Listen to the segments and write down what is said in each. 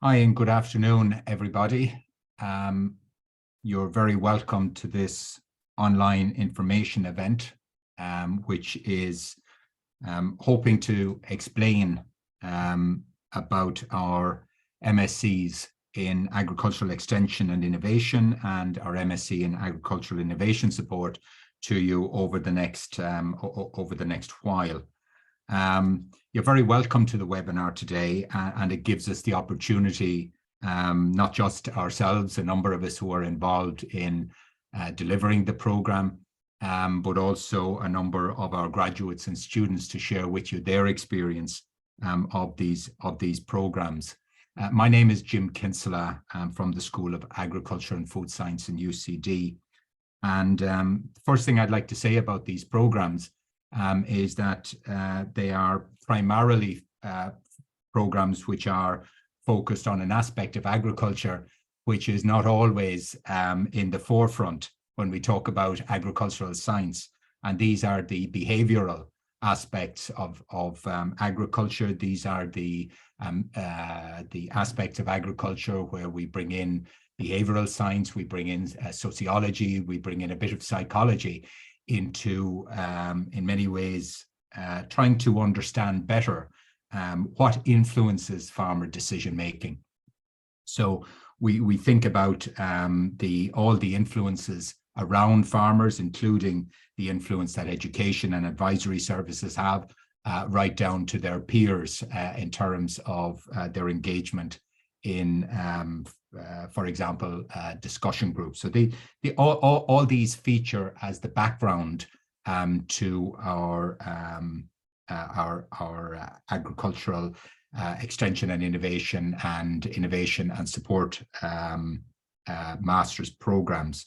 Hi and good afternoon, everybody. You're very welcome to this online information event, which is hoping to explain about our MScs in Agricultural Extension and Innovation and our MSc in Agricultural Innovation Support to you over the next while. You're very welcome to the webinar today, and it gives us the opportunity, not just ourselves, a number of us who are involved in delivering the program, but also a number of our graduates and students to share with you their experience of these programs. My name is Jim Kinsella. I'm from the School of Agriculture and Food Science in UCD. And the first thing I'd like to say about these programs is that they are primarily programs which are focused on an aspect of agriculture which is not always in the forefront when we talk about agricultural science. And these are the behavioral aspects of agriculture. These are the aspects of agriculture where we bring in behavioral science, we bring in sociology, we bring in a bit of psychology into, in many ways, trying to understand better what influences farmer decision making. So we think about all the influences around farmers, including the influence that education and advisory services have, right down to their peers in terms of their engagement in, for example, discussion groups. So all these feature as the background to our agricultural extension and innovation and support master's programs.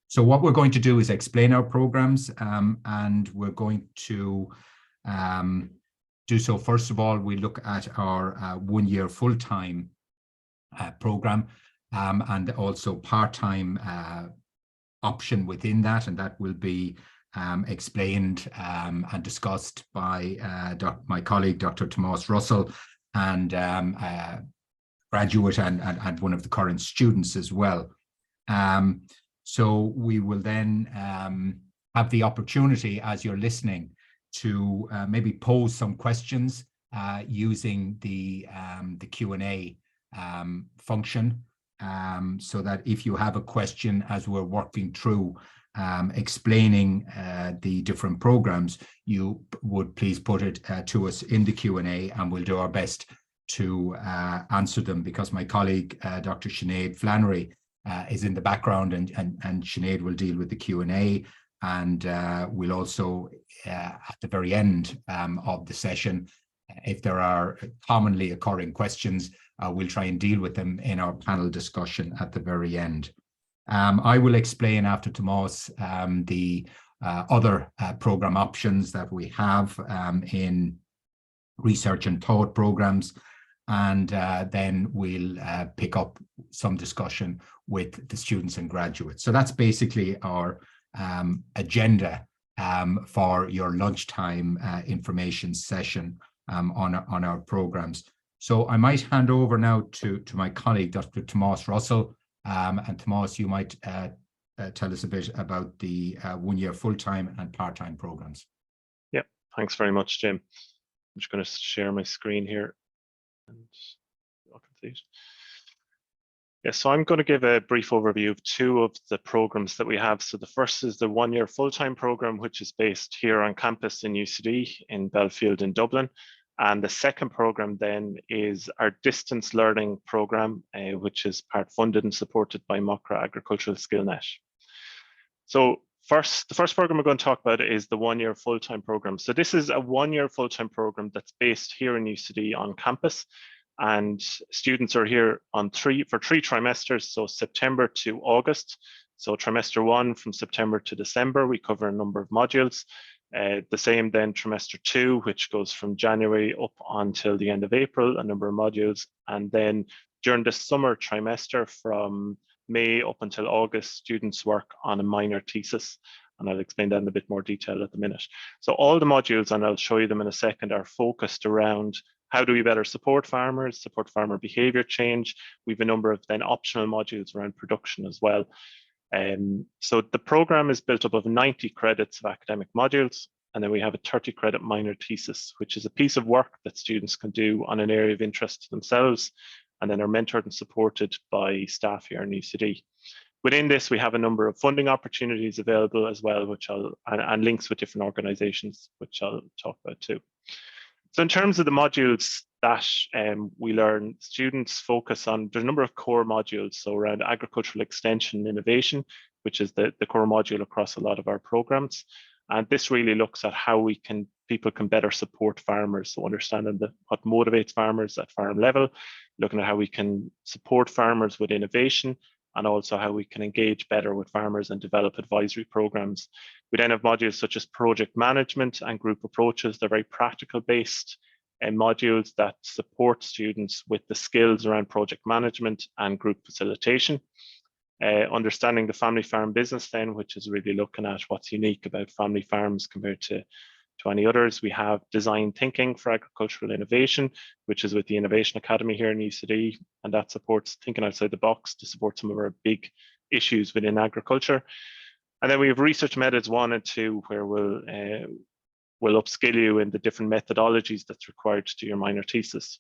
So what we're going to do is explain our programs, and we're going to do so. First of all, we look at our one-year full-time program, and also part-time option within that, and that will be explained and discussed by my colleague, Dr. Tomas Russell, and graduate and one of the current students as well. So we will then have the opportunity, as you're listening, to maybe pose some questions using the Q&A function, so that if you have a question as we're working through explaining the different programs, you would please put it to us in the Q&A, and we'll do our best to answer them, because my colleague, Dr. Sinead Flannery, is in the background, and Sinead will deal with the Q&A, and we'll also, at the very end of the session, if there are commonly occurring questions, we'll try and deal with them in our panel discussion at the very end. I will explain after Tomas the other program options that we have in research and thought programs, and then we'll pick up some discussion with the students and graduates. So that's basically our agenda for your lunchtime information session on our programs. So I might hand over now to my colleague, Dr. Tomas Russell. And Tomas, you might tell us a bit about the one-year full-time and part-time programs. Yeah, thanks very much, Jim. I'm just going to share my screen here, and you can see it. Yeah, so I'm going to give a brief overview of two of the programs that we have. So the first is the one-year full-time program, which is based here on campus in UCD in Belfield in Dublin. And the second program then is our distance learning program, which is part funded and supported by MOCRA Agricultural SkillNet. So the first program we're going to talk about is the one-year full-time program. So this is a one-year full-time program that's based here in UCD on campus, and students are here on for three trimesters, so September to August. So trimester 1 from September to December, we cover a number of modules. The same then trimester 2, which goes from January up until the end of April, a number of modules. And then during the summer trimester from May up until August, students work on a minor thesis. And I'll explain that in a bit more detail at the minute. So all the modules, and I'll show you them in a second, are focused around how do we better support farmers, support farmer behaviour change. We have a number of then optional modules around production as well. So the programme is built up of 90 credits of academic modules, and then we have a 30 credit minor thesis, which is a piece of work that students can do on an area of interest to themselves, and then are mentored and supported by staff here in UCD. Within this, we have a number of funding opportunities available as well, which and links with different organisations, which I'll talk about too. So in terms of the modules that we learn, students focus on, there's a number of core modules, so around agricultural extension and innovation, which is the core module across a lot of our programs. And this really looks at how people can better support farmers. So understanding what motivates farmers at farm level, looking at how we can support farmers with innovation, and also how we can engage better with farmers and develop advisory programs. We then have modules such as project management and group approaches. They're very practical based modules that support students with the skills around project management and group facilitation. Understanding the family farm business then, which is really looking at what's unique about family farms compared to any others. We have design thinking for agricultural innovation, which is with the Innovation Academy here in UCD, and that supports thinking outside the box to support some of our big issues within agriculture. And then we have research methods 1 and 2, where we'll upskill you in the different methodologies that's required to do your minor thesis.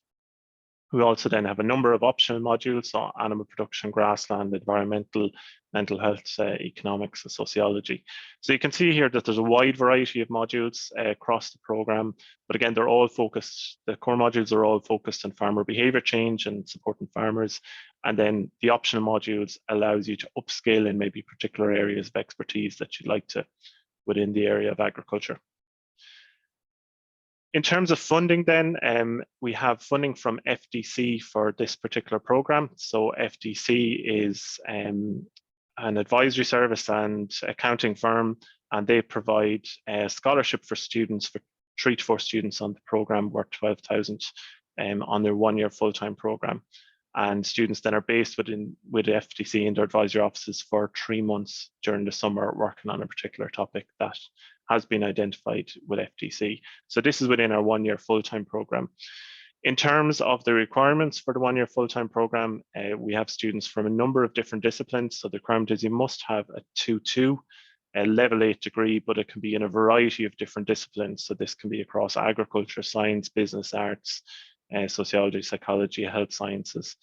We also then have a number of optional modules, so animal production, grassland, environmental, mental health, economics, and sociology. So you can see here that there's a wide variety of modules across the program, but again, they're all focused, the core modules are all focused on farmer behavior change and supporting farmers. And then the optional modules allows you to upskill in maybe particular areas of expertise that you'd like to within the area of agriculture. In terms of funding then, we have funding from FDC for this particular program. So FDC is an advisory service and accounting firm, and they provide a scholarship for students, for 3 to 4 students on the program, worth 12,000 on their 1-year full-time program. And students then are based with FDC in their advisory offices for 3 months during the summer, working on a particular topic that has been identified with FDC. So this is within our 1-year full-time program. In terms of the requirements for the 1-year full-time program, we have students from a number of different disciplines. So the requirement is you must have a 2-2, a level 8 degree, but it can be in a variety of different disciplines. So this can be across agriculture, science, business, arts, sociology, psychology, health sciences.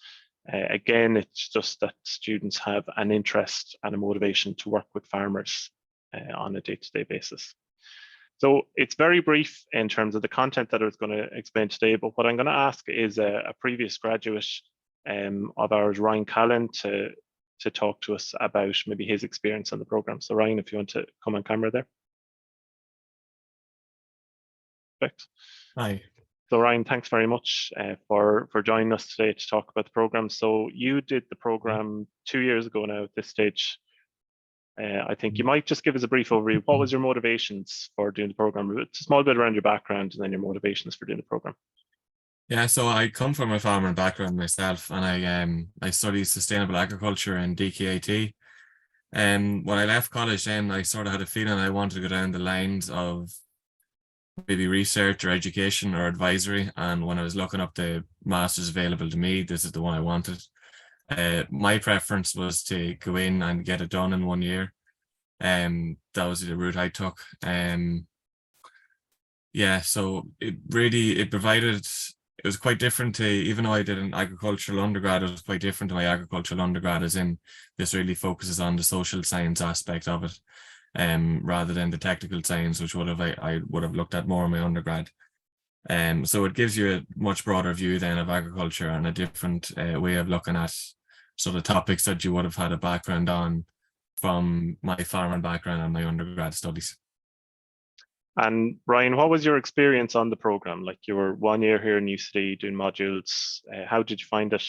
Again, it's just that students have an interest and a motivation to work with farmers on a day-to-day basis. So it's very brief in terms of the content that I was going to explain today, but what I'm going to ask is a previous graduate of ours, Ryan Callan, to talk to us about maybe his experience on the program. So Ryan, if you want to come on camera there. Perfect. Hi. So Ryan, thanks very much for joining us today to talk about the program. So you did the program 2 years ago now at this stage. I think you might just give us a brief overview. What was your motivations for doing the program? It's a small bit around your background and then your motivations for doing the program. Yeah, so I come from a farming background myself, and I studied sustainable agriculture in DKIT. When I left college, then I sort of had a feeling I wanted to go down the lines of maybe research or education or advisory. And when I was looking up the masters available to me, this is the one I wanted. My preference was to go in and get it done in 1 year. That was the route I took. Yeah, so it was quite different to, even though I did an agricultural undergrad, it was quite different to my agricultural undergrad, as in this really focuses on the social science aspect of it, rather than the technical science, which I would have looked at more in my undergrad. So it gives you a much broader view then of agriculture and a different way of looking at sort of topics that you would have had a background on from my farming background and my undergrad studies. And Ryan, what was your experience on the program? Like, you were 1 year here in UCD doing modules. How did you find it?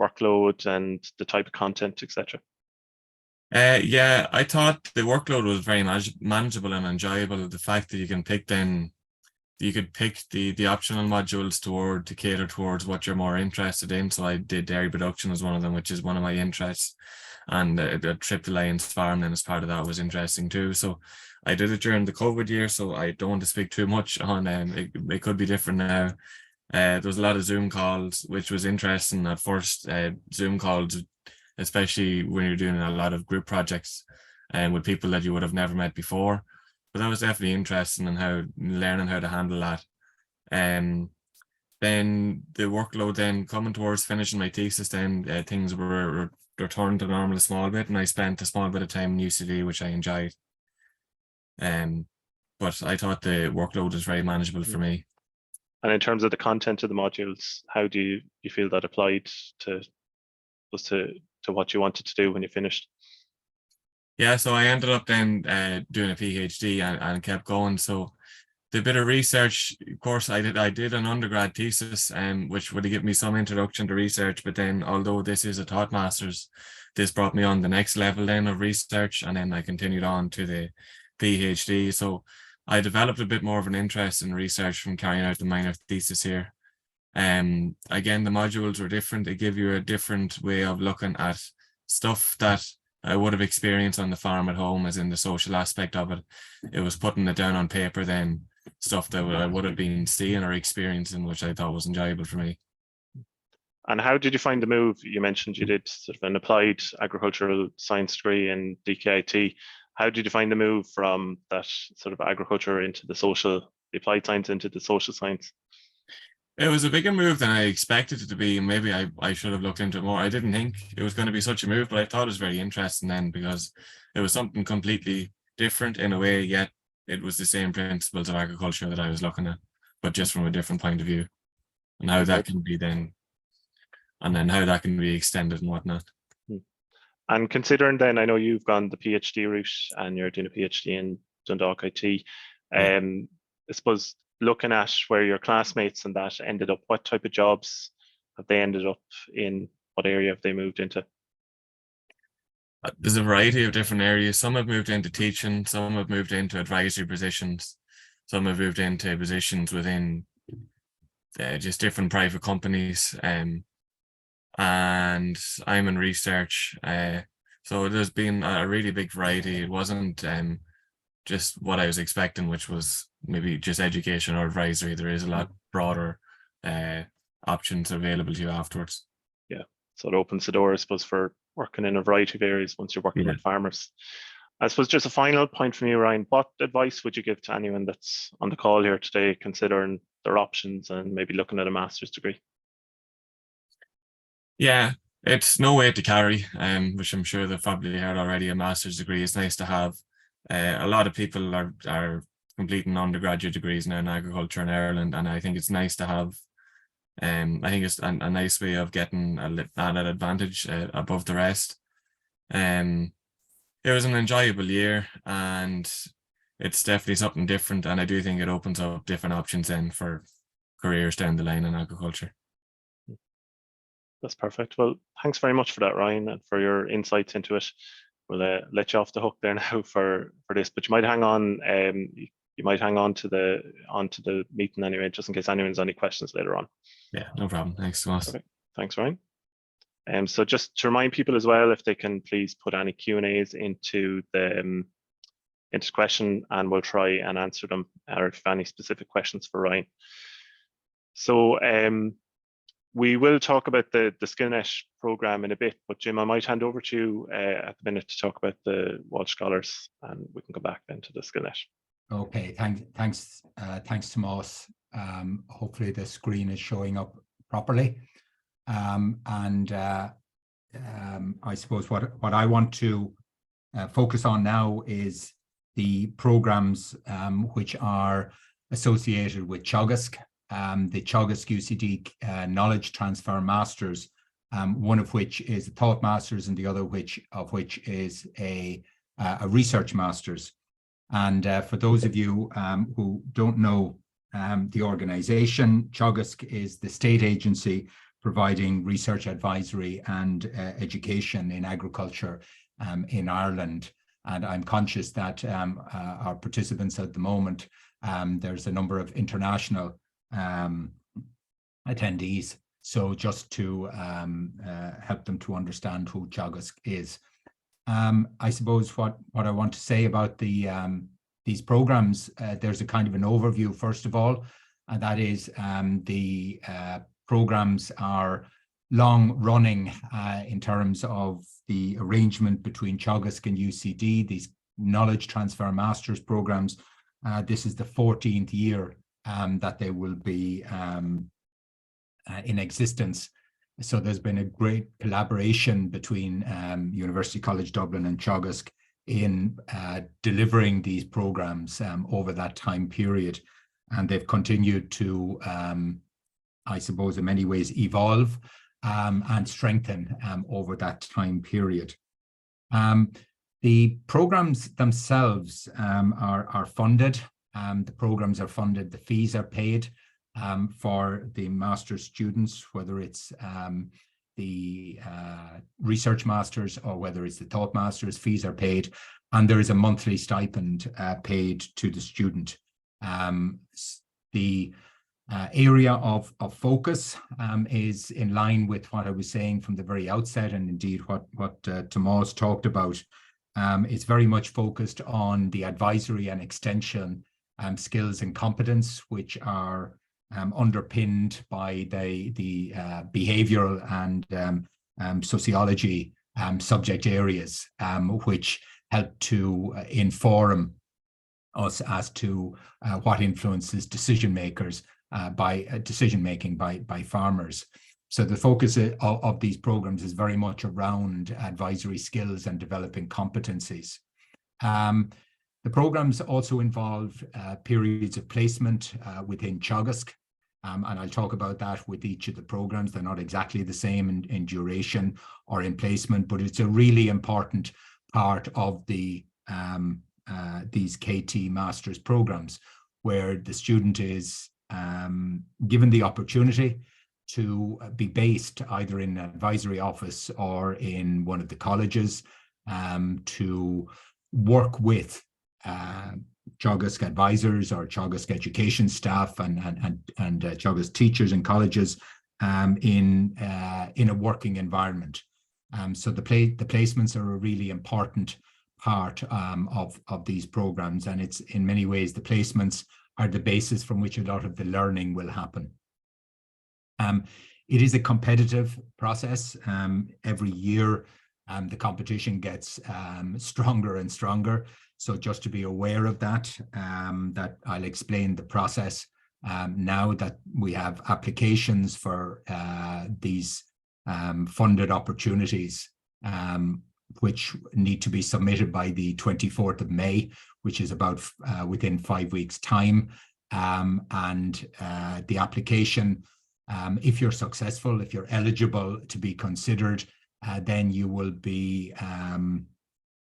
Workload and the type of content, etc. Yeah, I thought the workload was very manageable and enjoyable. The fact that you can pick you could pick the optional modules to cater towards what you're more interested in. So I did dairy production as one of them, which is one of my interests, and a trip to Lions Farm then as part of that was interesting too. So I did it during the COVID year, so I don't want to speak too much on it could be different now. There was a lot of Zoom calls, which was interesting at first. Zoom calls, especially when you're doing a lot of group projects and with people that you would have never met before. But that was definitely interesting in learning how to handle that. Then the workload, then coming towards finishing my thesis, then things were returned to normal a small bit, and I spent a small bit of time in UCD, which I enjoyed. But I thought the workload was very manageable for me. And in terms of the content of the modules, how do you feel that applied to what you wanted to do when you finished? Yeah, so I ended up then doing a PhD and kept going. So the bit of research, of course, I did an undergrad thesis, which would have given me some introduction to research. But then, although this is a taught master's, this brought me on the next level then of research, and then I continued on to the PhD. So I developed a bit more of an interest in research from carrying out the minor thesis here. Again, the modules were different. They give you a different way of looking at stuff that I would have experienced on the farm at home, as in the social aspect of it. It was putting it down on paper then, stuff that I would have been seeing or experiencing, which I thought was enjoyable for me. And how did you find the move? You mentioned you did sort of an applied agricultural science degree in DKIT. How did you find the move from that sort of agriculture into the applied science into the social science? It was a bigger move than I expected it to be. Maybe I should have looked into it more. I didn't think it was going to be such a move, but I thought it was very interesting then, because it was something completely different in a way, yet it was the same principles of agriculture that I was looking at, but just from a different point of view, and how that can be then, and then how that can be extended and whatnot. And considering then, I know you've gone the PhD route and you're doing a PhD in Dundalk IT. I suppose looking at where your classmates and that ended up, what type of jobs have they ended up in? What area have they moved into? There's a variety of different areas. Some have moved into teaching, some have moved into advisory positions, some have moved into positions within just different private companies. And I'm in research. So there's been a really big variety. It wasn't just what I was expecting, which was maybe just education or advisory. There is a lot broader options available to you afterwards. Yeah, so it opens the door, I suppose, for working in a variety of areas once you're working with farmers. I suppose just a final point from you, Ryan, what advice would you give to anyone that's on the call here today, considering their options and maybe looking at a master's degree? Yeah, it's no weight to carry, which I'm sure they've probably heard already. A master's degree is nice to have. A lot of people are completing undergraduate degrees now in agriculture in Ireland, and I think it's nice to have. I think it's a nice way of getting an advantage above the rest. It was an enjoyable year, and it's definitely something different, and I do think it opens up different options then for careers down the line in agriculture. That's perfect. Well, thanks very much for that, Ryan, and for your insights into it. We'll let you off the hook there now for this, but you might hang on. You might hang on to the meeting anyway, just in case anyone's any questions later on. Yeah, no problem. Thanks, Thomas. Okay. Thanks, Ryan. So just to remind people as well, if they can please put any Q&As into the question, and we'll try and answer them, or if any specific questions for Ryan. So we will talk about the SkillNet program in a bit, but Jim, I might hand over to you at the minute to talk about the Walsh Scholars, and we can go back then to the SkillNet. Okay, thanks, Tomas. Hopefully the screen is showing up properly. I suppose what I want to focus on now is the programs which are associated with Teagasc, the Teagasc UCD Knowledge Transfer Masters, one of which is a Thought Masters and the other of which is a Research Masters. And for those of you who don't know the organization, Teagasc is the state agency providing research advisory and education in agriculture in Ireland. And I'm conscious that our participants at the moment, there's a number of international attendees. So just to help them to understand who Teagasc is. I suppose what I want to say about these programs, there's a kind of an overview, first of all, and that is the programs are long running in terms of the arrangement between Teagasc and UCD, these knowledge transfer masters programs. This is the 14th year that they will be in existence. So there's been a great collaboration between University College Dublin and Teagasc in delivering these programs over that time period. And they've continued to, I suppose, in many ways evolve and strengthen over that time period. The programs themselves are funded. The programs are funded, the fees are paid for the master's students, whether it's the research masters or whether it's the thought masters, fees are paid, and there is a monthly stipend paid to the student. The area of focus is in line with what I was saying from the very outset, and indeed what Tomas talked about. It's very much focused on the advisory and extension skills and competence, which are underpinned by the behavioral and sociology subject areas, which help to inform us as to what influences decision making by farmers. So the focus of these programs is very much around advisory skills and developing competencies. The programs also involve periods of placement within Teagasc, and I'll talk about that with each of the programs. They're not exactly the same in duration or in placement, but it's a really important part of the these KT Masters programs, where the student is given the opportunity to be based either in an advisory office or in one of the colleges, to work with Teagasc advisors or Teagasc education staff and Teagasc teachers in colleges in a working environment. So the placements are a really important part of these programs, and it's in many ways the placements are the basis from which a lot of the learning will happen. It is a competitive process. Every year the competition gets stronger and stronger. So just to be aware of that, that I'll explain the process now that we have applications for these funded opportunities, which need to be submitted by the 24th of May, which is about within 5 weeks' time. And the application, if you're successful, if you're eligible to be considered, then you will be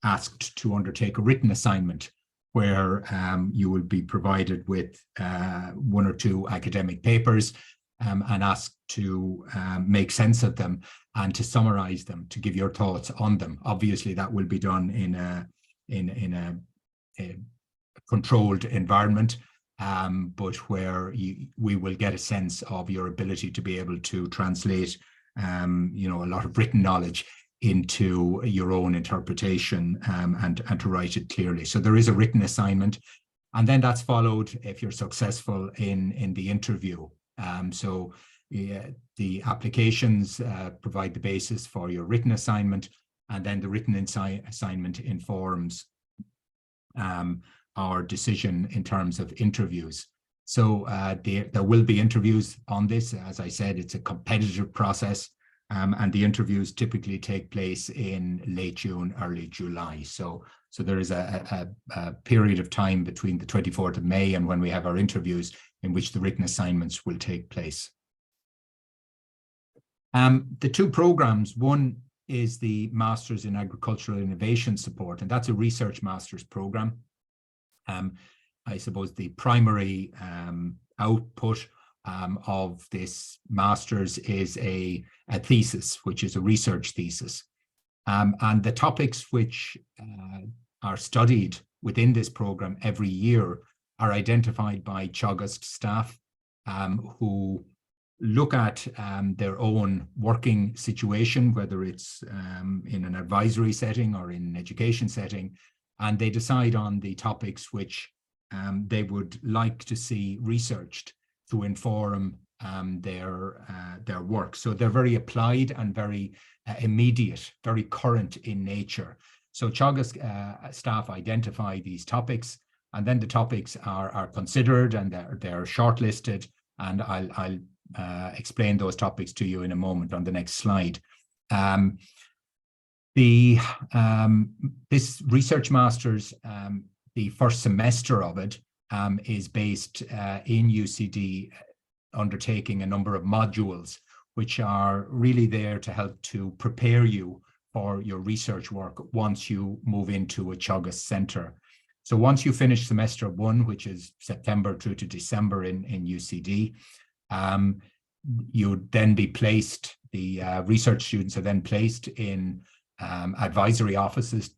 asked to undertake a written assignment where you will be provided with 1 or 2 academic papers and asked to make sense of them and to summarize them, to give your thoughts on them. Obviously, that will be done in a controlled environment, but where we will get a sense of your ability to be able to translate a lot of written knowledge into your own interpretation and to write it clearly. So there is a written assignment, and then that's followed if you're successful in the interview. The applications provide the basis for your written assignment, and then the written assignment informs our decision in terms of interviews. So there will be interviews on this. As I said, it's a competitive process, and the interviews typically take place in late June, early July. So there is a period of time between the 24th of May and when we have our interviews in which the written assignments will take place. The 2 programs, one is the Masters in Agricultural Innovation Support, and that's a research master's program. I suppose the primary output of this master's is a thesis, which is a research thesis. And the topics which are studied within this program every year are identified by Teagasc staff who look at their own working situation, whether it's in an advisory setting or in an education setting, and they decide on the topics which they would like to see researched to inform their work. So they're very applied and very immediate, very current in nature. So Teagasc staff identify these topics, and then the topics are considered and they're shortlisted. And I'll explain those topics to you in a moment on the next slide. This Research Masters, the first semester of it is based in UCD, undertaking a number of modules which are really there to help to prepare you for your research work once you move into a Teagasc centre. So once you finish semester 1, which is September through to December in UCD, you'd then be placed, the research students are then placed in advisory offices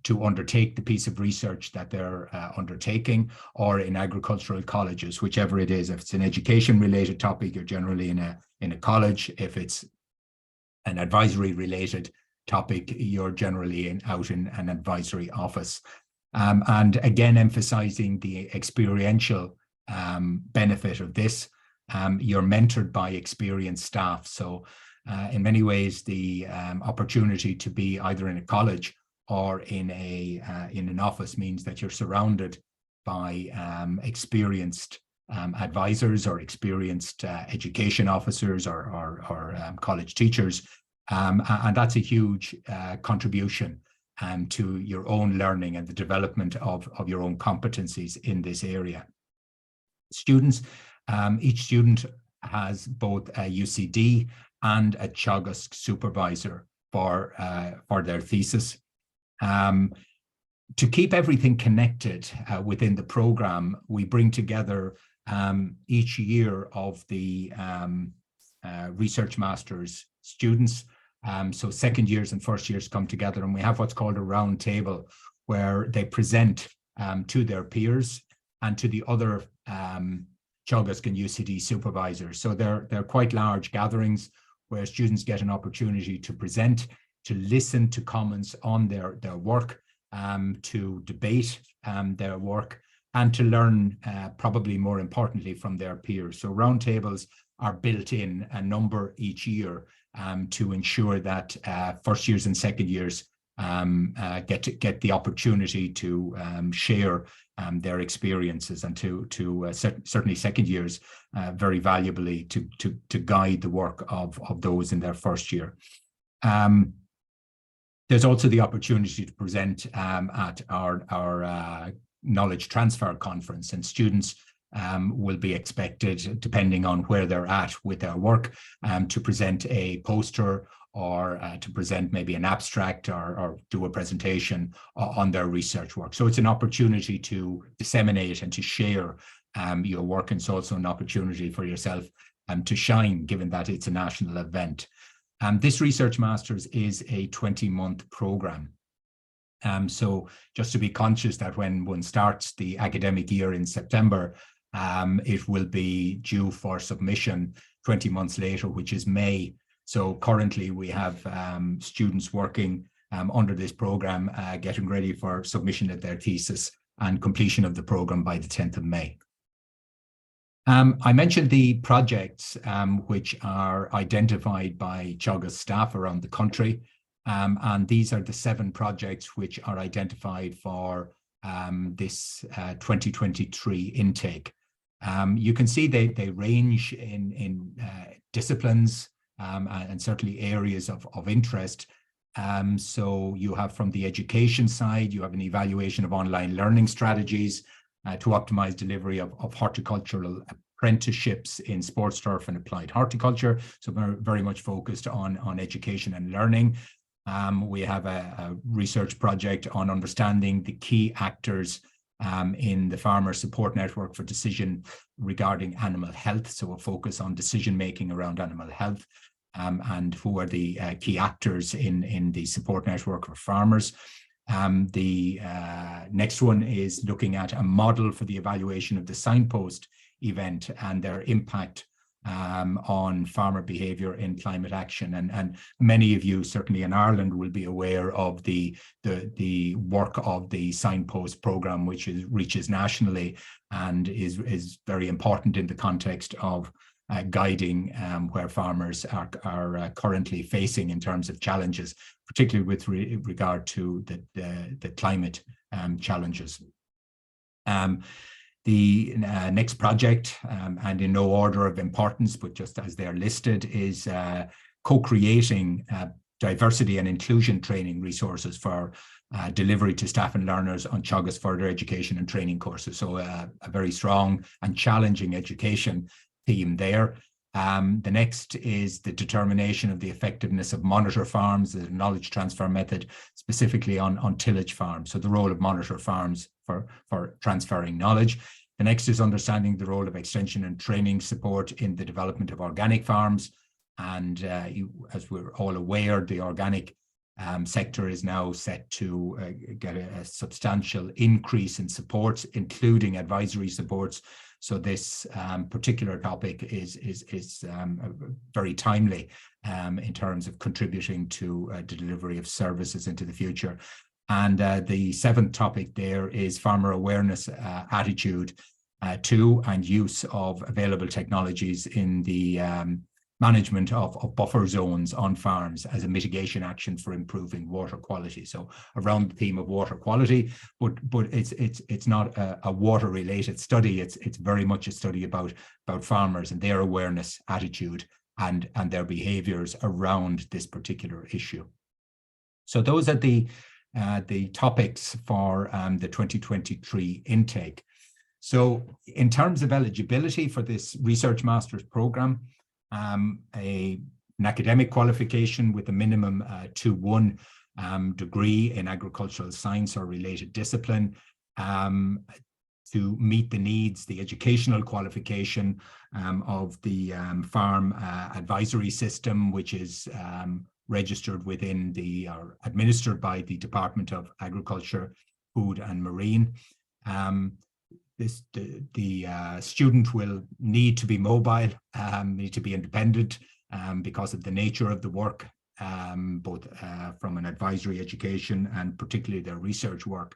to undertake the piece of research that they're undertaking, or in agricultural colleges, whichever it is. If it's an education-related topic, you're generally in a college. If it's an advisory-related topic, you're generally out in an advisory office. And again, emphasizing the experiential benefit of this. You're mentored by experienced staff. So in many ways, the opportunity to be either in a college or in an office means that you're surrounded by experienced advisors or experienced education officers or college teachers. And that's a huge contribution to your own learning and the development of your own competencies in this area. Students, each student has both a UCD and a Teagasc supervisor for their thesis. To keep everything connected within the program, we bring together each year of the Research Masters students. So second years and first years come together, and we have what's called a round table where they present to their peers and to the other Teagasc and UCD supervisors. So they're quite large gatherings where students get an opportunity to present, to listen to comments on their work, to debate their work, and to learn, probably more importantly, from their peers. So roundtables are built in a number each year to ensure that first years and second years get the opportunity to share their experiences, and to certainly second years very valuably to guide the work of those in their first year. There's also the opportunity to present at our knowledge transfer conference, and students will be expected, depending on where they're at with their work, to present a poster or to present maybe an abstract or do a presentation on their research work. So it's an opportunity to disseminate and to share your work, and it's also an opportunity for yourself to shine, given that it's a national event. This Research Masters is a 20-month program. So just to be conscious that when one starts the academic year in September, it will be due for submission 20 months later, which is May. So currently we have students working under this program, getting ready for submission of their thesis and completion of the program by the 10th of May. I mentioned the projects which are identified by Teagasc staff around the country, and these are the 7 projects which are identified for this 2023 intake. You can see they range in disciplines and certainly areas of interest. So you have, from the education side, you have an evaluation of online learning strategies to optimize delivery of horticultural apprenticeships in sports turf and applied horticulture. So very much focused on education and learning. We have a research project on understanding the key actors in the Farmer Support Network for decision regarding animal health. So a focus on decision making around animal health, and who are the key actors in the support network for farmers. The next one is looking at a model for the evaluation of the signpost event and their impact on farmer behaviour in climate action. And many of you, certainly in Ireland, will be aware of the work of the Signpost programme, which reaches nationally and is very important in the context of guiding where farmers are currently facing in terms of challenges, particularly with regard to the climate challenges. The next project, and in no order of importance, but just as they're listed, is co-creating diversity and inclusion training resources for delivery to staff and learners on Teagasc further education and training courses. So a very strong and challenging education theme there. The next is the determination of the effectiveness of monitor farms, the knowledge transfer method, specifically on tillage farms. So the role of monitor farms for transferring knowledge. The next is understanding the role of extension and training support in the development of organic farms. And as we're all aware, the organic sector is now set to get a substantial increase in supports, including advisory supports. So this particular topic is very timely in terms of contributing to the delivery of services into the future. And the seventh topic there is farmer awareness, attitude to and use of available technologies in the management of buffer zones on farms as a mitigation action for improving water quality. So around the theme of water quality, but it's not a water related study. It's very much a study about farmers and their awareness, attitude, and their behaviors around this particular issue. So those are the topics for the 2023 intake. So in terms of eligibility for this Research Masters program, an academic qualification with a minimum 2-1 degree in agricultural science or related discipline, to meet the needs, the educational qualification of the farm advisory system, which is registered within or administered by the Department of Agriculture, Food and Marine. The student will need to be mobile, need to be independent because of the nature of the work, both from an advisory education and particularly their research work,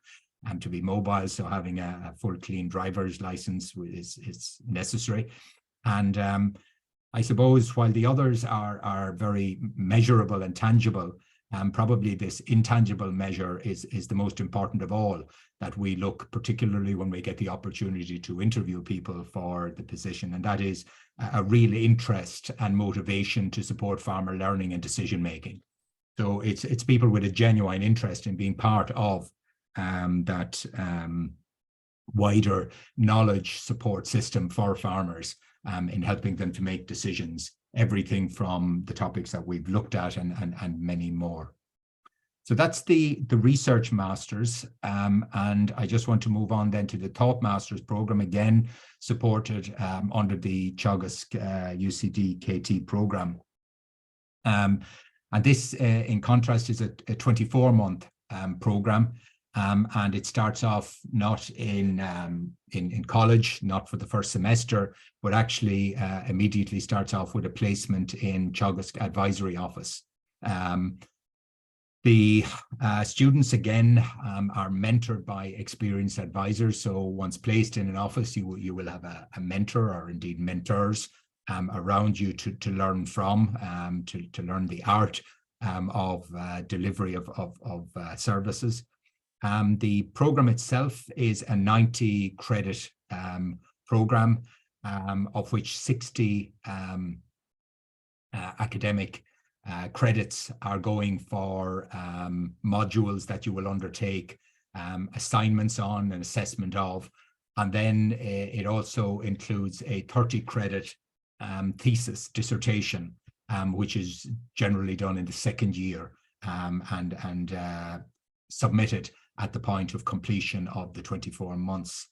to be mobile. So having a full clean driver's license is necessary. And I suppose while the others are very measurable and tangible, probably this intangible measure is the most important of all, that we look particularly when we get the opportunity to interview people for the position, and that is a real interest and motivation to support farmer learning and decision making. So it's people with a genuine interest in being part of that wider knowledge support system for farmers, in helping them to make decisions, everything from the topics that we've looked at and many more. So that's the Research Masters, and I just want to move on then to the Thought Masters program, again supported under the Teagasc UCD KT program. And this, in contrast, is a 24-month program, and it starts off not in college, not for the first semester, but actually immediately starts off with a placement in Teagasc Advisory Office. The students, again, are mentored by experienced advisors. So once placed in an office, you will have a mentor, or indeed mentors, around you to learn from, to learn the art of delivery of services. The program itself is a 90 credit program, of which 60 academic credits are going for modules that you will undertake assignments on and assessment of. And then it also includes a 30 credit thesis dissertation, which is generally done in the second year and submitted at the point of completion of the 24 months.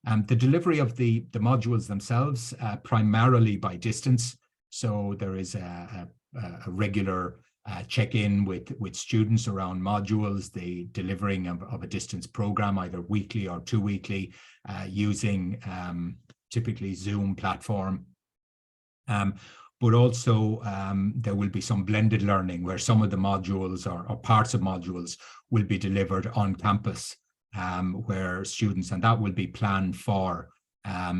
The delivery of the modules themselves, primarily by distance. So there is a regular check-in with students around modules, the delivering of a distance program, either weekly or 2 weekly, using typically Zoom platform. But also there will be some blended learning where some of the modules or parts of modules will be delivered on campus, where students, and that will be planned for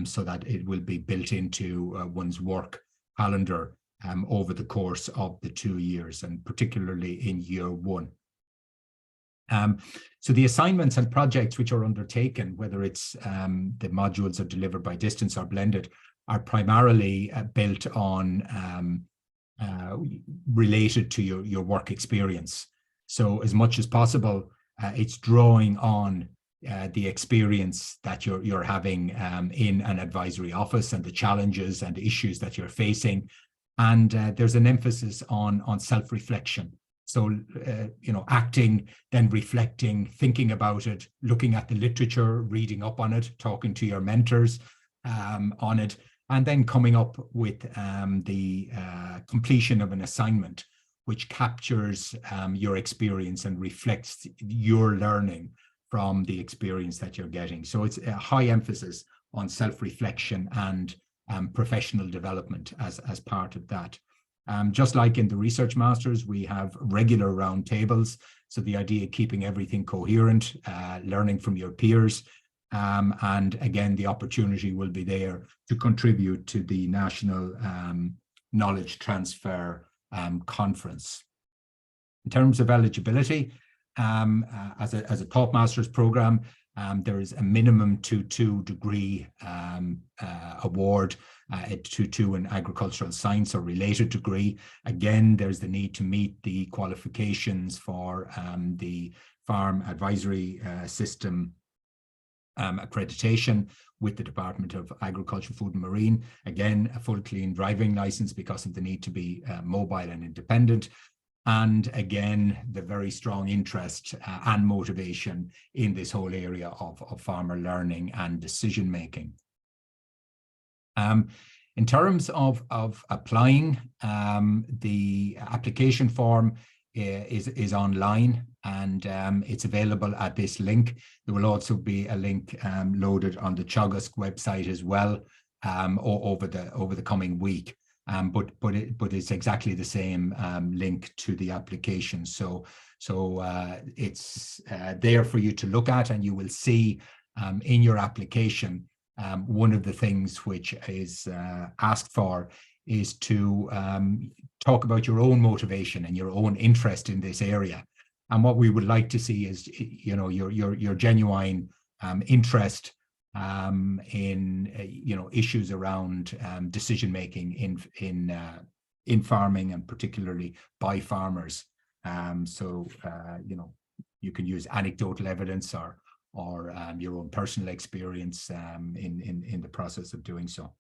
so that it will be built into one's work calendar over the course of the 2 years, and particularly in year 1. So the assignments and projects which are undertaken, whether it's the modules are delivered by distance or blended, are primarily built on related to your work experience. So as much as possible, it's drawing on the experience that you're having in an advisory office and the challenges and issues that you're facing. And there's an emphasis on self-reflection. So, acting, then reflecting, thinking about it, looking at the literature, reading up on it, talking to your mentors on it, and then coming up with the completion of an assignment which captures your experience and reflects your learning from the experience that you're getting. So it's a high emphasis on self-reflection and professional development as part of that. Just like in the Research Masters, we have regular roundtables. So the idea of keeping everything coherent, learning from your peers, and again, the opportunity will be there to contribute to the National Knowledge Transfer Conference. In terms of eligibility, as a Thought Masters program, there is a minimum 2 degree award, a 2 in agricultural science or related degree. Again, there's the need to meet the qualifications for the Farm Advisory System accreditation with the Department of Agriculture, Food and Marine. Again, a full clean driving license because of the need to be mobile and independent. And again, the very strong interest and motivation in this whole area of farmer learning and decision making. In terms of applying, the application form is online, and it's available at this link. There will also be a link loaded on the Teagasc website as well over the coming week. But it's exactly the same link to the application. So it's there for you to look at, and you will see in your application one of the things which is asked for is to talk about your own motivation and your own interest in this area. And what we would like to see is, your genuine interest in issues around decision making in farming, and particularly by farmers. You can use anecdotal evidence or your own personal experience in the process of doing so.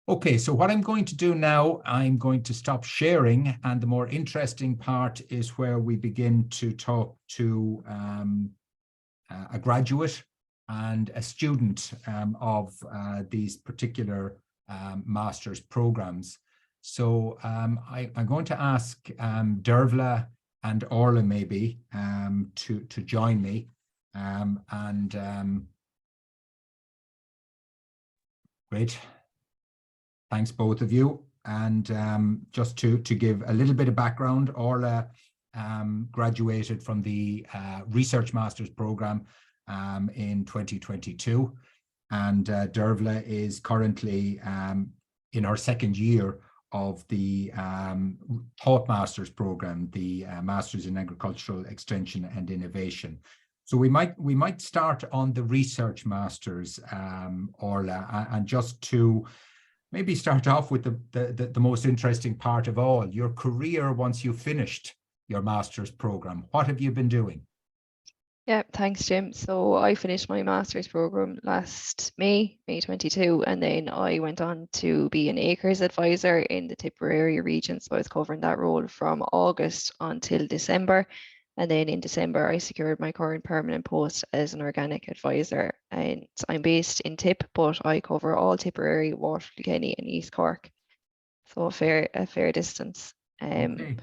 Okay, so what I'm going to do now, I'm going to stop sharing, and the more interesting part is where we begin to talk to a graduate and a student of these particular master's programs. So I'm going to ask Dervla and Orla maybe to join me, great. Thanks, both of you. And just to give a little bit of background, Orla graduated from the Research Masters program in 2022, and Dervla is currently in her second year of the Thought Masters program, the Masters in Agricultural Extension and Innovation. So we might start on the Research Masters, Orla, and just to maybe start off with the most interesting part of all, your career once you finished your master's program. What have you been doing? Yeah, thanks, Jim. So I finished my master's program last May 22, and then I went on to be an acres advisor in the Tipperary region. So I was covering that role from August until December. And then in December, I secured my current permanent post as an organic advisor. And I'm based in Tip, but I cover all Tipperary, Waterford, Kenny and East Cork. So a fair distance. Okay.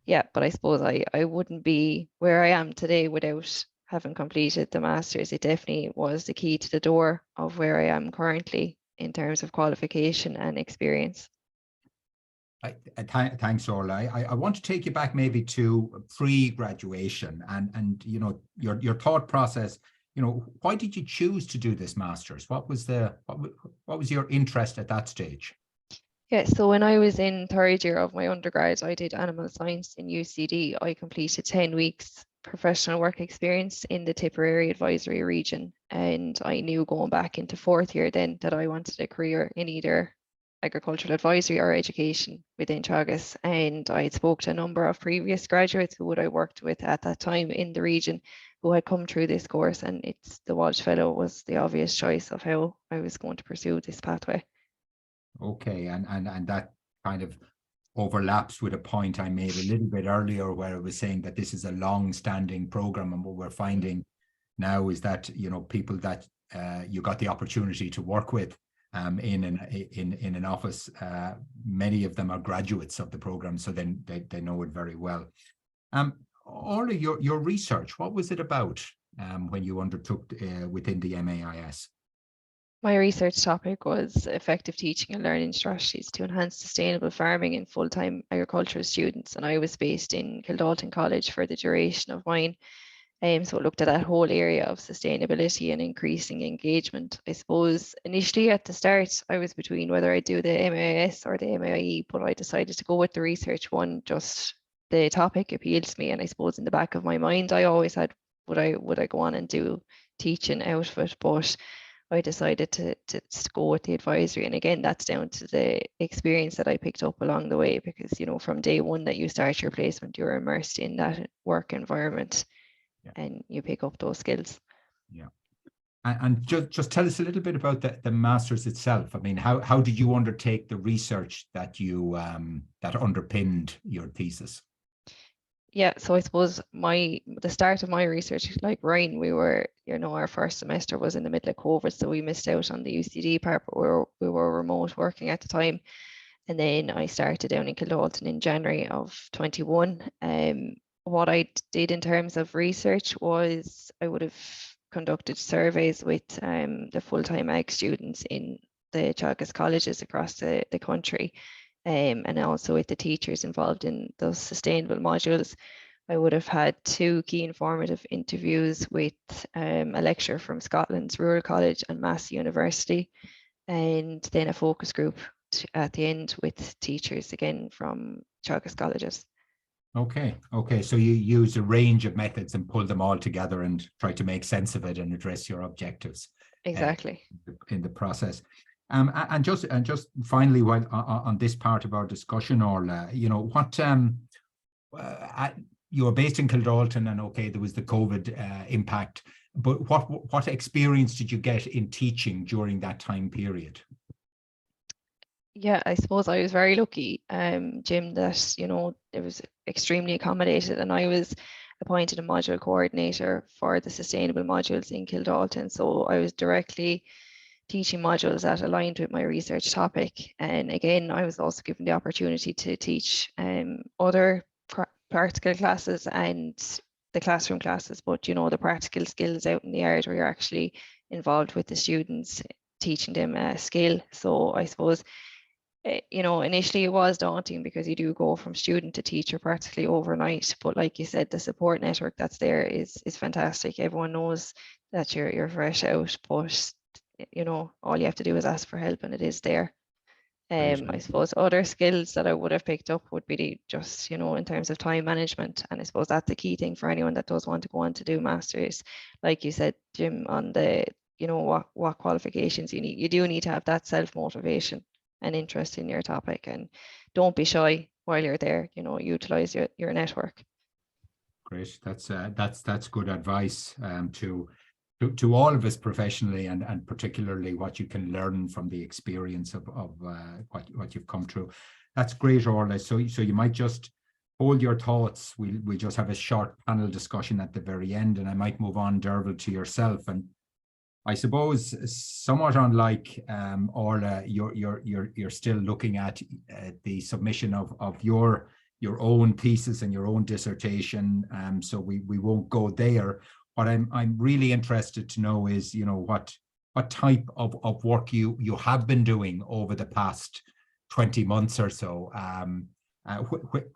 Yeah, but I suppose I wouldn't be where I am today without having completed the master's. It definitely was the key to the door of where I am currently. in terms of qualification and experience. Thanks, Orla. I want to take you back maybe to pre-graduation and you know your thought process. You know, why did you choose to do this master's? What was your interest at that stage? Yeah, so when I was in third year of my undergrad, I did animal science in UCD. I completed 10 weeks professional work experience in the Tipperary advisory region, and I knew going back into fourth year then that I wanted a career in either agricultural advisory or education within Teagasc. And I had spoke to a number of previous graduates who I worked with at that time in the region who had come through this course, and it's the Walsh Fellow was the obvious choice of how I was going to pursue this pathway. Okay, and that kind of overlaps with a point I made a little bit earlier where I was saying that this is a long-standing program, and what we're finding now is that, you know, people that you got the opportunity to work with in an office, many of them are graduates of the program, so then they know it very well. Orla, your research, what was it about when you undertook within the MAIS? My research topic was effective teaching and learning strategies to enhance sustainable farming in full-time agricultural students, and I was based in Kildalton College for the duration of mine. So it looked at that whole area of sustainability and increasing engagement. I suppose initially at the start, I was between whether I do the MAIS or the MAIE, but I decided to go with the research one. Just the topic appealed to me, and I suppose in the back of my mind, I always had, would I go on and do teaching out of it? But I decided to go with the advisory. And again, that's down to the experience that I picked up along the way, because, you know, from day one that you start your placement, you're immersed in that work environment. Yeah. And you pick up those skills. Yeah. And just tell us a little bit about the master's itself. I mean, how did you undertake the research that you that underpinned your thesis? Yeah, so I suppose the start of my research, like Ryan, we were, you know, our first semester was in the middle of COVID, so we missed out on the UCD part, but we were remote working at the time. And then I started down in Kildalton in January of 21. What I did in terms of research was I would have conducted surveys with the full-time ag students in the Teagasc colleges across the country, and also with the teachers involved in those sustainable modules. I would have had 2 key informative interviews with a lecturer from Scotland's Rural College and Massey University, and then a focus group at the end with teachers again from Teagasc colleges. Okay, so you use a range of methods and pull them all together and try to make sense of it and address your objectives. Exactly. In the process. And just finally, while on this part of our discussion, Orla, you know, what you were based in Kildalton, and okay, there was the COVID impact, but what experience did you get in teaching during that time period? Yeah, I suppose I was very lucky, Jim, that, you know, it was extremely accommodated, and I was appointed a module coordinator for the sustainable modules in Kildalton. So I was directly teaching modules that aligned with my research topic. And again, I was also given the opportunity to teach other practical classes and the classroom classes, but, you know, the practical skills out in the yard where you're actually involved with the students, teaching them a skill. So I suppose, you know, initially it was daunting because you do go from student to teacher practically overnight. But like you said, the support network that's there is fantastic. Everyone knows that you're fresh out, but, you know, all you have to do is ask for help and it is there. I suppose other skills that I would have picked up would be just, you know, in terms of time management. And I suppose that's the key thing for anyone that does want to go on to do masters. Like you said, Jim, on the, you know, what qualifications you need. You do need to have that self-motivation and interest in your topic, and don't be shy while you're there. You know, utilize your network. Great, that's good advice to all of us professionally, and particularly what you can learn from the experience of what you've come through. That's great, Orla. So you might just hold your thoughts. We'll just have a short panel discussion at the very end, and I might move on, Derval, to yourself. And I suppose somewhat unlike Orla, you're still looking at the submission of your own thesis and your own dissertation. So we won't go there. What I'm really interested to know is, you know, what what type of work you have been doing over the past 20 months or so.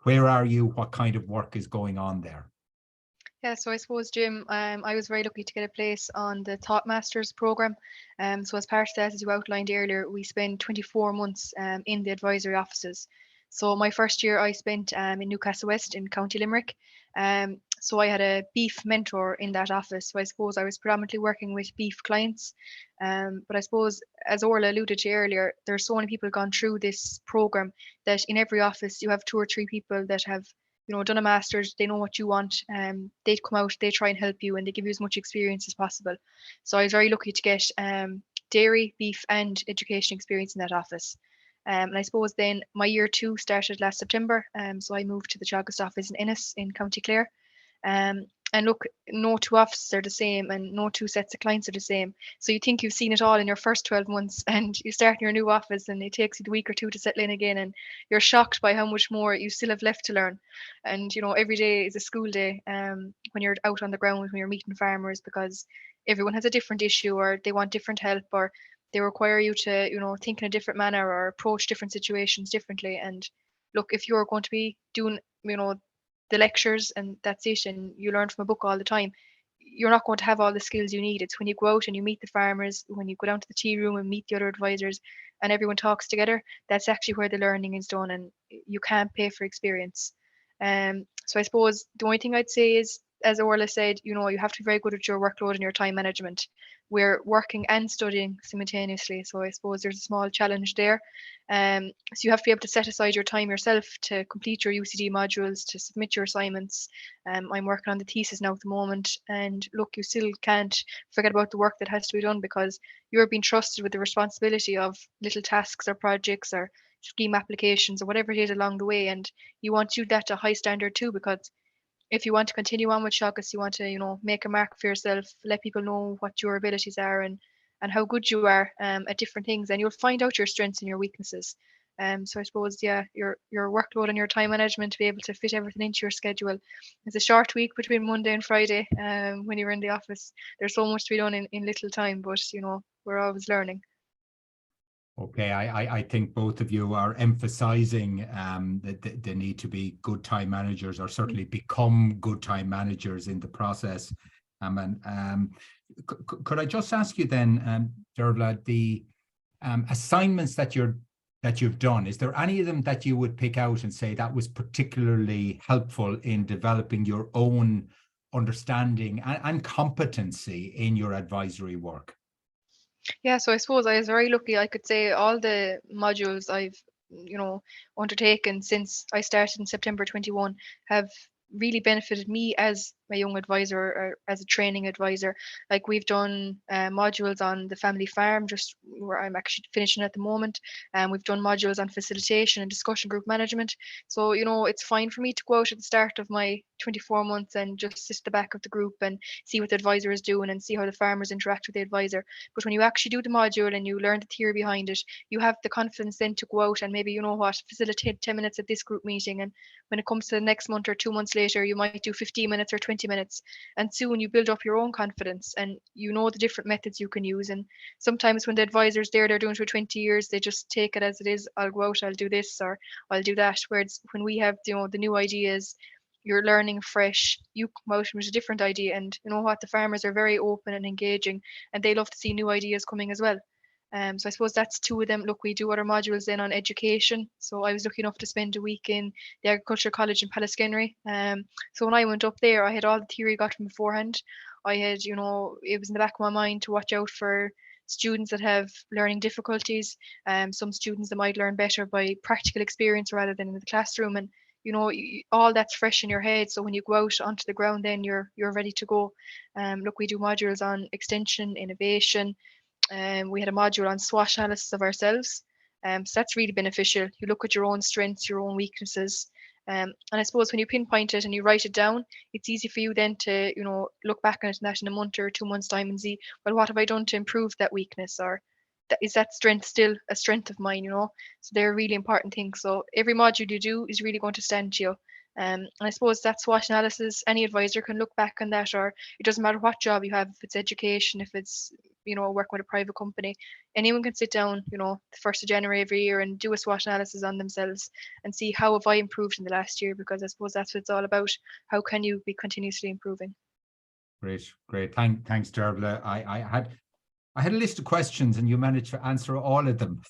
Where are you? What kind of work is going on there? Yeah, so I suppose, Jim, I was very lucky to get a place on the UCD Masters program. So as part of that, as you outlined earlier, we spent 24 months in the advisory offices. So my first year I spent in Newcastle West in County Limerick. So I had a beef mentor in that office. So I suppose I was predominantly working with beef clients. But I suppose, as Orla alluded to earlier, there's so many people gone through this program that in every office you have 2 or 3 people that have done a master's, they know what you want, they come out, they try and help you, and they give you as much experience as possible. So I was very lucky to get dairy, beef, and education experience in that office. And I suppose then my year 2 started last September, so I moved to the Teagasc office in Ennis in County Clare. And look, no 2 offices are the same, and no 2 sets of clients are the same. So you think you've seen it all in your first 12 months, and you start in your new office, and it takes you a week or 2 to settle in again, and you're shocked by how much more you still have left to learn. And every day is a school day when you're out on the ground, when you're meeting farmers, because everyone has a different issue, or they want different help, or they require you to think in a different manner or approach different situations differently. And look, if you're going to be doing the lectures and that's it, and you learn from a book all the time, you're not going to have all the skills you need. It's when you go out and you meet the farmers, when you go down to the tea room and meet the other advisors, and everyone talks together, that's actually where the learning is done, and you can't pay for experience. So I suppose the only thing I'd say is, as Orla said, you have to be very good at your workload and your time management. We're working and studying simultaneously, so I suppose there's a small challenge there. So you have to be able to set aside your time yourself to complete your UCD modules, to submit your assignments. I'm working on the thesis now at the moment, and look, you still can't forget about the work that has to be done, because you're being trusted with the responsibility of little tasks or projects or scheme applications or whatever it is along the way, and you want to do that to a high standard too, because if you want to continue on with Teagasc, you want to make a mark for yourself, let people know what your abilities are and how good you are at different things, and you'll find out your strengths and your weaknesses. So I suppose, yeah, your workload and your time management, to be able to fit everything into your schedule. It's a short week between Monday and Friday when you're in the office. There's so much to be done in little time, but we're always learning. Okay, I think both of you are emphasizing that they need to be good time managers, or certainly become good time managers in the process. Could I just ask you then, Dervla, the assignments that you've done, is there any of them that you would pick out and say that was particularly helpful in developing your own understanding and competency in your advisory work? Yeah, so I suppose I was very lucky. I could say all the modules I've undertaken since I started in September 21 have really benefited me as a young advisor or as a training advisor. Like, we've done modules on the family farm, just where I'm actually finishing at the moment, and we've done modules on facilitation and discussion group management. So it's fine for me to go out at the start of my 24 months and just sit at the back of the group and see what the advisor is doing and see how the farmers interact with the advisor. But when you actually do the module and you learn the theory behind it, you have the confidence then to go out and maybe facilitate 10 minutes at this group meeting, and when it comes to the next month or 2 months later, you might do 15 minutes or 20 minutes, and soon you build up your own confidence and the different methods you can use. And sometimes when the advisor's there, they're doing it for 20 years, they just take it as it is. I'll go out, I'll do this, or I'll do that. Whereas when we have the new ideas, you're learning fresh, you come out with a different idea, and the farmers are very open and engaging, and they love to see new ideas coming as well. So I suppose that's 2 of them. Look, we do other modules then on education. So I was lucky enough to spend a week in the Agricultural College in Pallaskenry. So when I went up there, I had all the theory got from beforehand. I had, it was in the back of my mind to watch out for students that have learning difficulties. Some students that might learn better by practical experience rather than in the classroom. And all that's fresh in your head. So when you go out onto the ground, then you're ready to go. Look, we do modules on extension, innovation. We had a module on SWOT analysis of ourselves. So that's really beneficial. You look at your own strengths, your own weaknesses. And I suppose when you pinpoint it and you write it down, it's easy for you then to, look back on it in a month or 2 months' time and see, well, what have I done to improve that weakness? Or is that strength still a strength of mine, So they're really important things. So every module you do is really going to stand to you. And I suppose that's SWOT analysis. Any advisor can look back on that, or it doesn't matter what job you have, if it's education, if it's working with a private company. Anyone can sit down, the 1st of January every year and do a SWOT analysis on themselves and see how have I improved in the last year, because I suppose that's what it's all about. How can you be continuously improving? Great. Thanks, Dervla. I had a list of questions, and you managed to answer all of them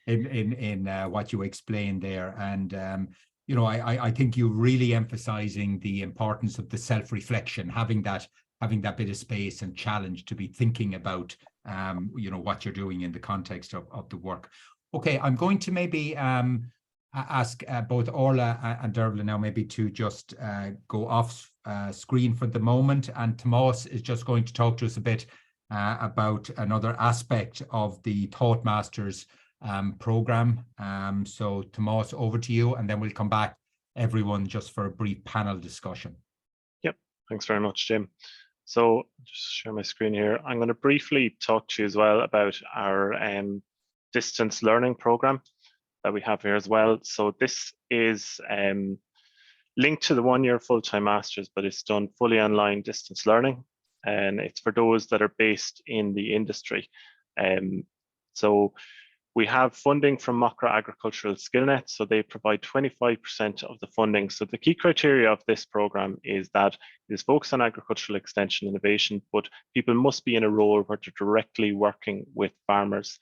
in what you explained there. And I think you're really emphasizing the importance of the self-reflection, having that bit of space and challenge to be thinking about what you're doing in the context of the work. Okay, I'm going to maybe ask both Orla and Dervla now maybe to just go off screen for the moment, and Tomas is just going to talk to us a bit about another aspect of the Thought Masters program. So Tomas, over to you, and then we'll come back, everyone, just for a brief panel discussion. Yep, thanks very much, Jim. So just share my screen here. I'm going to briefly talk to you as well about our distance learning program that we have here as well. So this is linked to the 1-year full-time masters, but it's done fully online distance learning, and it's for those that are based in the industry. So we have funding from Mokra Agricultural Skillnet, so they provide 25% of the funding. So the key criteria of this program is that it is focused on agricultural extension innovation, but people must be in a role where they're directly working with farmers.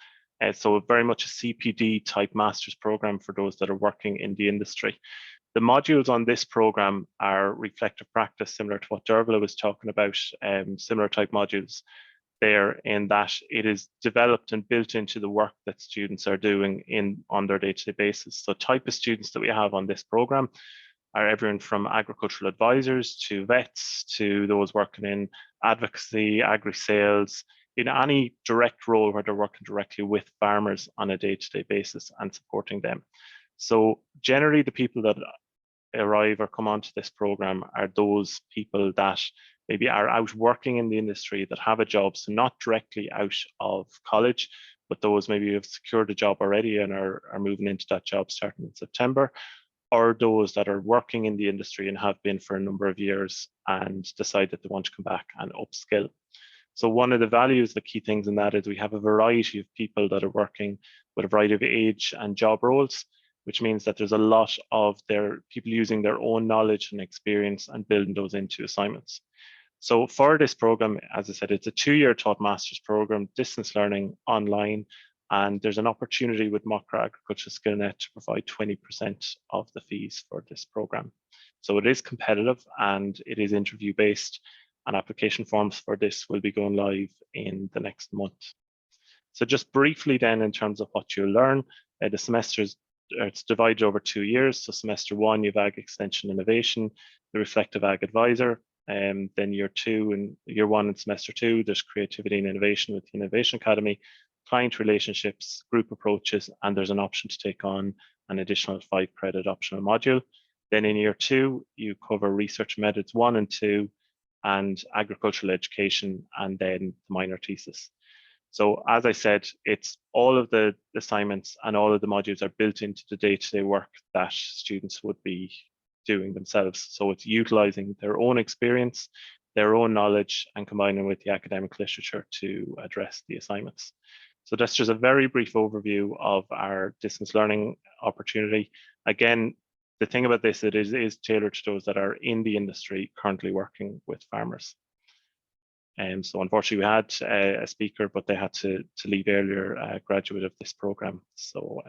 So very much a CPD type master's program for those that are working in the industry. The modules on this program are reflective practice, similar to what Dervla was talking about, similar type modules there, in that it is developed and built into the work that students are doing on their day-to-day basis. So type of students that we have on this program are everyone from agricultural advisors to vets to those working in advocacy, agri-sales, in any direct role where they're working directly with farmers on a day-to-day basis and supporting them. So generally the people that arrive or come onto this program are those people that maybe are out working in the industry, that have a job, so not directly out of college, but those maybe have secured a job already and are moving into that job starting in September, or those that are working in the industry and have been for a number of years and decide that they want to come back and upskill. So one of the values, the key things in that is we have a variety of people that are working with a variety of age and job roles, which means that there's a lot of their people using their own knowledge and experience and building those into assignments. So for this program, as I said, it's a 2-year Thought Masters program, distance learning online, and there's an opportunity with Mokra Agricultural Skillnet to provide 20% of the fees for this program. So it is competitive and it is interview based, and application forms for this will be going live in the next month. So just briefly then, in terms of what you'll learn, the semesters, it's divided over 2 years. So semester 1, you have Ag Extension Innovation, the Reflective Ag Advisor, then year 2 and year 1 and semester 2, there's Creativity and Innovation with the Innovation Academy, Client Relationships, Group Approaches, and there's an option to take on an additional 5-credit optional module. Then in year 2, you cover Research Methods 1 and 2, and Agricultural Education, and then the minor thesis. So as I said, it's all of the assignments and all of the modules are built into the day-to-day work that students would be doing themselves. So it's utilizing their own experience, their own knowledge, and combining with the academic literature to address the assignments. So that's just a very brief overview of our distance learning opportunity. Again, the thing about this, it is tailored to those that are in the industry currently working with farmers. So unfortunately we had a speaker, but they had to leave earlier, a graduate of this program. So,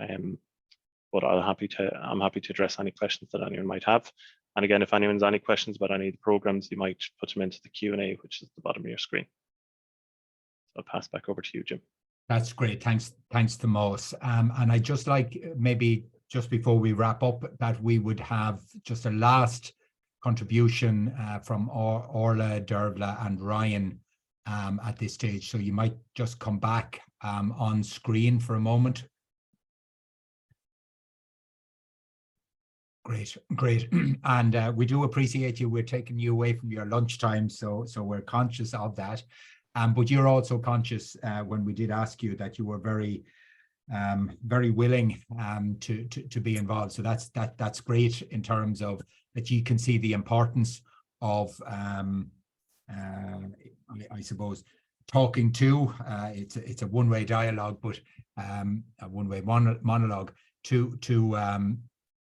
but I'm happy to address any questions that anyone might have. And again, if anyone's any questions about any of the programs, you might put them into the Q&A, which is at the bottom of your screen. So I'll pass back over to you, Jim. That's great. Thanks, Tomas. And I'd just like, maybe just before we wrap up, that we would have just a last contribution from Orla, Dervla and Ryan at this stage. So you might just come back on screen for a moment. Great. And we do appreciate you. We're taking you away from your lunchtime, so we're conscious of that. But you're also conscious when we did ask you that you were very willing to be involved. So that's great in terms of that you can see the importance of I suppose talking to. It's a one-way dialogue, but a one-way monologue to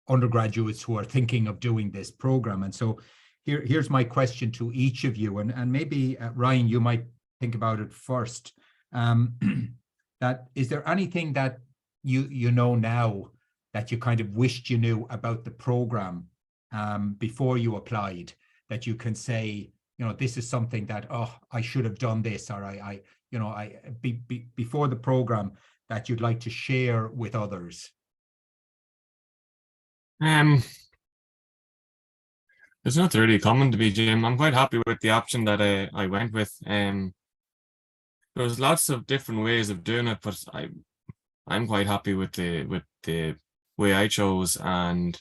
undergraduates who are thinking of doing this program. And so here's my question to each of you, and maybe Ryan, you might think about it first. That is there anything that you know now that you kind of wished you knew about the program before you applied, that you can say, this is something that, I should have done this, or before the program, that you'd like to share with others? There's nothing really common to me, Jim. I'm quite happy with the option that I went with. There's lots of different ways of doing it, but I'm quite happy with the way I chose. And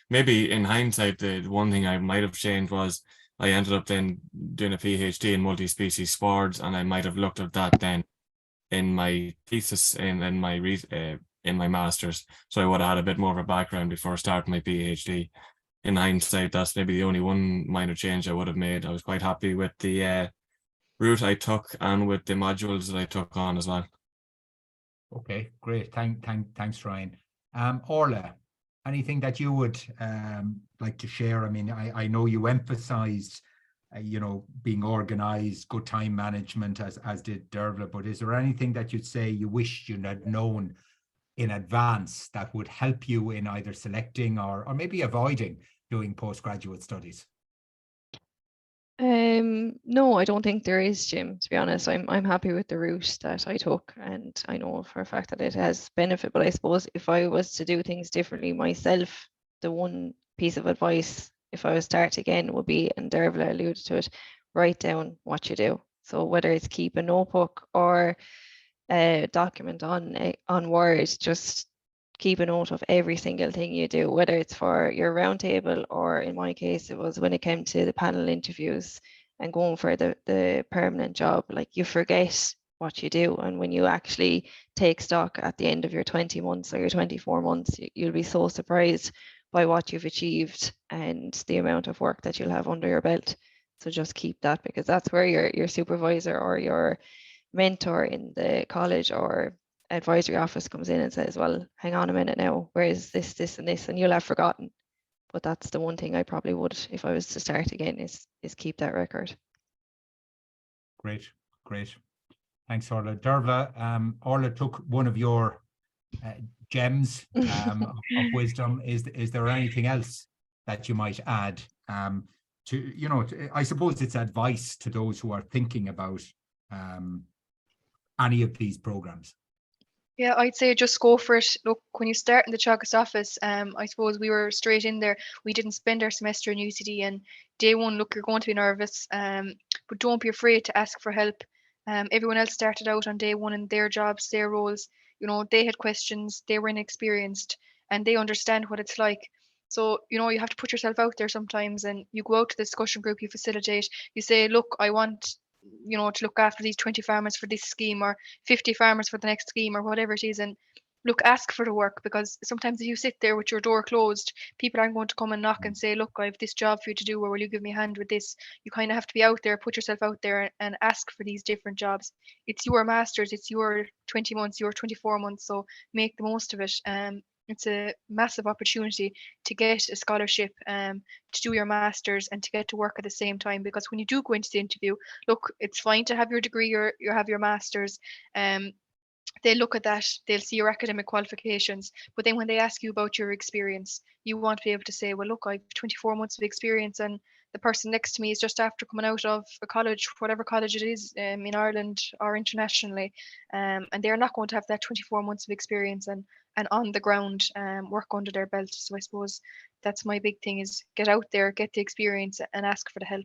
maybe in hindsight, the one thing I might have changed was I ended up then doing a PhD in multi-species sports, and I might have looked at that then in my thesis in my master's, so I would have had a bit more of a background before starting my PhD. In hindsight, that's maybe the only one minor change I would have made. I was quite happy with the route I took and with the modules that I took on as well. Okay, great. Thanks, Ryan. Orla, anything that you would like to share? I mean, I know you emphasized being organized, good time management, as did Dervla, but is there anything that you'd say you wished you had known in advance that would help you in either selecting or maybe avoiding doing postgraduate studies? No, I don't think there is, Jim, to be honest. I'm happy with the route that I took, and I know for a fact that it has benefit, but I suppose if I was to do things differently myself, the one piece of advice, if I was to start again, would be, and Dervla alluded to it, write down what you do. So whether it's keep a notebook or a document on Word, just keep a note of every single thing you do, whether it's for your roundtable, or in my case, it was when it came to the panel interviews and going for the permanent job. Like, you forget what you do, and when you actually take stock at the end of your 20 months or your 24 months, you'll be so surprised by what you've achieved and the amount of work that you'll have under your belt. So just keep that, because that's where your supervisor or your mentor in the college or advisory office comes in and says, well, hang on a minute now, where is this and this, and you'll have forgotten. But that's the one thing I probably would, if I was to start again, is keep that record. Great. Thanks, Orla. Dervla, Orla took one of your gems of wisdom. Is there anything else that you might add I suppose it's advice to those who are thinking about any of these programs? Yeah, I'd say just go for it. Look, when you start in the Teagasc office, I suppose we were straight in there. We didn't spend our semester in UCD, and day one, look, you're going to be nervous, but don't be afraid to ask for help. Everyone else started out on day one in their jobs, their roles. They had questions, they were inexperienced, and they understand what it's like. So, you have to put yourself out there sometimes, and you go out to the discussion group, you facilitate, you say, look, I want to look after these 20 farmers for this scheme, or 50 farmers for the next scheme, or whatever it is. And look, ask for the work, because sometimes if you sit there with your door closed, people aren't going to come and knock and say, look, I have this job for you to do, or will you give me a hand with this? You kind of have to be out there, put yourself out there, and ask for these different jobs. It's your master's, it's your 20 months, your 24 months, so make the most of it. It's a massive opportunity to get a scholarship, to do your master's, and to get to work at the same time. Because when you do go into the interview, look, it's fine to have your degree or you have your master's. They look at that, they'll see your academic qualifications, but then when they ask you about your experience, you want to be able to say, well, look, I have 24 months of experience, and the person next to me is just after coming out of a college, whatever college it is, in Ireland or internationally, and they're not going to have that 24 months of experience and on the ground work under their belt. So I suppose that's my big thing, is get out there, get the experience, and ask for the help.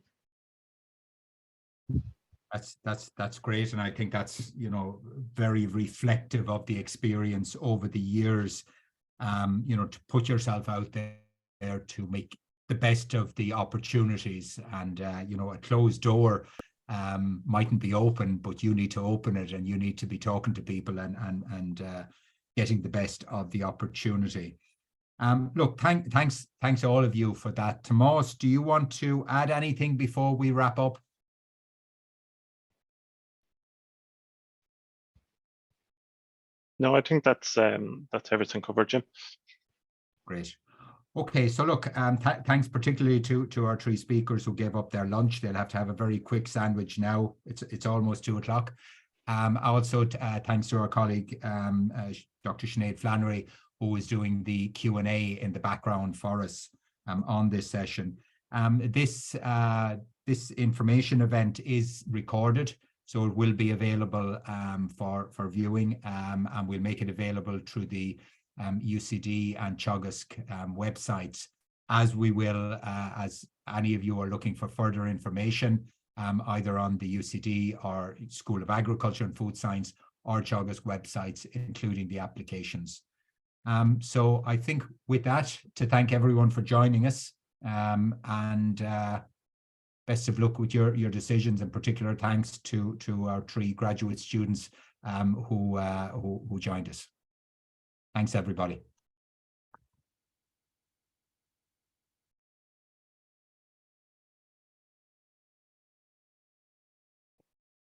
That's great, and I think that's very reflective of the experience over the years. To put yourself out there to make the best of the opportunities, and a closed door mightn't be open, but you need to open it, and you need to be talking to people and getting the best of the opportunity. Look, thanks all of you for that. Tomas, do you want to add anything before we wrap up? No, I think that's everything covered, Jim. Great. Okay, so look, thanks particularly to our three speakers who gave up their lunch. They'll have to have a very quick sandwich now. It's almost 2 o'clock. Also, thanks to our colleague, Dr. Sinead Flannery, who is doing the Q&A in the background for us on this session. This information event is recorded, so it will be available for viewing, and we'll make it available through the UCD and Teagasc websites, as we will, as any of you are looking for further information, either on the UCD or School of Agriculture and Food Science or Teagasc websites, including the applications. So I think with that, to thank everyone for joining us, and best of luck with your decisions, and particular thanks to our three graduate students who joined us. Thanks, everybody.